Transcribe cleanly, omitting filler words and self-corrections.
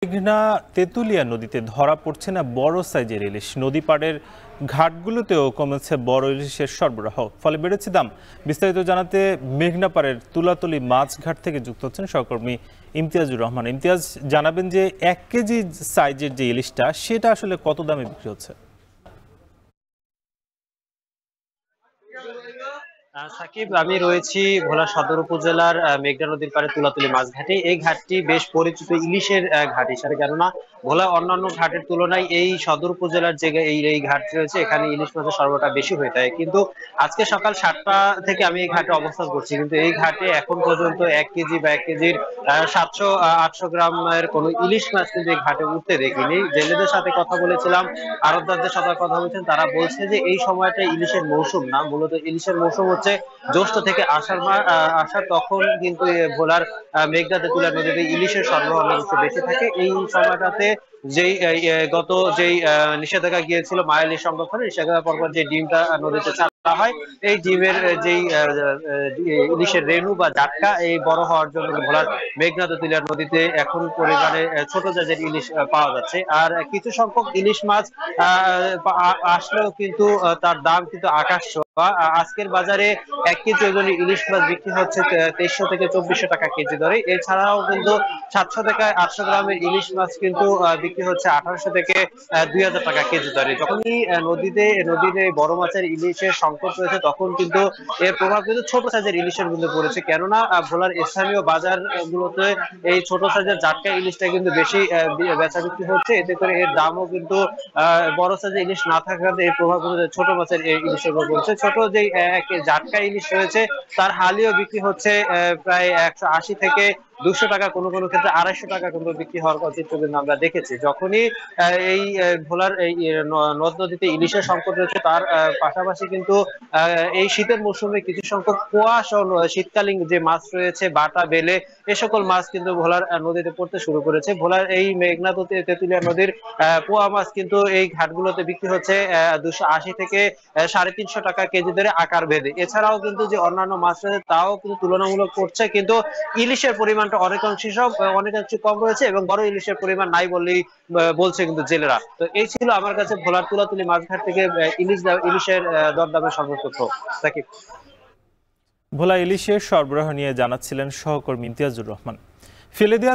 মেঘনা তেঁতুলিয়া নদীতে ধরা পড়ছে না বড় সাইজের ইলিশ। নদী পাড়ের ঘাটগুলোতেও কমেছে বড় ইলিশের সরবরাহ, ফলে বেড়েছে দাম। বিস্তারিত জানাতে মেঘনা পাড়ের তুলাতলি মাছ ঘাট থেকে যুক্ত হচ্ছেন সহকর্মী ইমতিয়াজুর রহমান। ইমতিয়াজ, জানাবেন যে 1 কেজি সাইজের যে ইলিশটা সেটা আসলে কত দামে বিক্রি হচ্ছে? সাকিব, আমি রয়েছি ভোলা সদর উপজেলার মেঘনা নদীর পাড়ে তুলাতলি মাছ ঘাটে। এই ঘাটটি বেশ পরিচিত ইলিশের ঘাট হিসাবে, কেননা ভোলা অন্যান্য ঘাটের তুলনায় এই সদর উপজেলার যে এই ঘাট রয়েছে, এখানে ইলিশ মাছের সরবরাহটা বেশি হয়ে থাকে। কিন্তু আজকে সকাল 7টা থেকে আমি এই ঘাটে অবস্থান করছি, কিন্তু এই ঘাটে এখন পর্যন্ত 1 কেজি বা 1 কেজির 700-800 গ্রামের কোনো ইলিশ মাছ কিন্তু এই ঘাটে উঠতে দেখিনি। জেলেদের সাথে কথা বলেছিলাম, আড়তদারদের সাথে কথা বলছেন, তারা বলছে যে এই সময়টা ইলিশের মৌসুম না, মূলত ইলিশের মৌসুম হচ্ছে জ্যৈষ্ঠ থেকে আষাঢ়, তখন কিন্তু ভোলার মেঘনা তেঁতুলিয়া নদীতে ইলিশের সরবরাহ অনেক বেশি থাকে। এই সময়টাতে যেই নিষেধাজ্ঞা গিয়েছিল মায়া ইলিশ সংরক্ষণে, নিষেধাজ্ঞার পরপর যে ডিমটা নদীতে ছাড়া হয়, এই ডিমের যেই ইলিশের রেণু বা জাটকা এই বড় হওয়ার জন্য ভোলার মেঘনা তেঁতুলিয়া নদীতে এখন পরিমাণে ছোট জাতের ইলিশ পাওয়া যাচ্ছে। আর কিছু সংখ্যক ইলিশ মাছ আসলেও কিন্তু তার দাম কিন্তু আকাশ ছোঁয়া। আজকের বাজারে 1 কেজি ওজনে ইলিশ মাছ বিক্রি হচ্ছে 2300 থেকে 2400 টাকা কেজি দরে। এছাড়াও কিন্তু 700 থেকে 800 গ্রামের ইলিশ মাছ কিন্তু বিক্রি হচ্ছে 1800 থেকে 2000 টাকা কেজি দরে। যখনই নদীতে বড় মাছের ইলিশের সংকট রয়েছে, তখন কিন্তু এর প্রভাব কিন্তু ছোট সাইজের ইলিশের মধ্যে পড়েছে, কেননা ভোলার স্থানীয় বাজার গুলোতে এই ছোট সাইজের জাটকা ইলিশটা কিন্তু বেশি বেচা বিক্রি হচ্ছে। এতে করে এর দামও কিন্তু বড় সাইজের ইলিশ না থাকাতে এই প্রভাব ছোট মাছের ইলিশের উপর পড়ছে। ছোট যে জাটকা ইলিশ রয়েছে, তার হালিও বিক্রি হচ্ছে প্রায় 180 থেকে 200 টাকা, কোনো কোনো ক্ষেত্রে 250 টাকা কিন্তু বিক্রি হওয়ার চিত্র কিন্তু আমরা দেখেছি। যখনই এই ভোলার এই নদ নদীতে ইলিশের সংকট রয়েছে, তার পাশাপাশি কিন্তু এই শীতের মৌসুমে কিছু সংখ্যক পোয়া সহ শীতকালীন যে মাছ রয়েছে, বাটা, বেলে, এ সকল মাছ কিন্তু ভোলার নদীতে পড়তে শুরু করেছে। ভোলার এই মেঘনা তেঁতুলিয়া নদীর পোয়া মাছ কিন্তু এই ঘাটগুলোতে বিক্রি হচ্ছে 280 থেকে 350 টাকা কেজি দরে আকার ভেদে। এছাড়াও কিন্তু যে অন্যান্য মাছ রয়েছে তাও কিন্তু তুলনামূলক করছে, কিন্তু ইলিশের পরিমাণটা অনেকাংশে কম রয়েছে এবং বড় ইলিশের পরিমাণ নাই বললেই বলছে কিন্তু জেলেরা। তো এই ছিল আমার কাছে ভোলার তুলাতুলি মাছঘাট থেকে ইলিশের দরদামের সর্বোচ্চ তথ্য। সাকিব। ভোলা ইলিশের সরবরাহ নিয়ে জানাচ্ছিলেন সহকর্মী ইমতিয়াজুর রহমান। ফেলে দেওয়া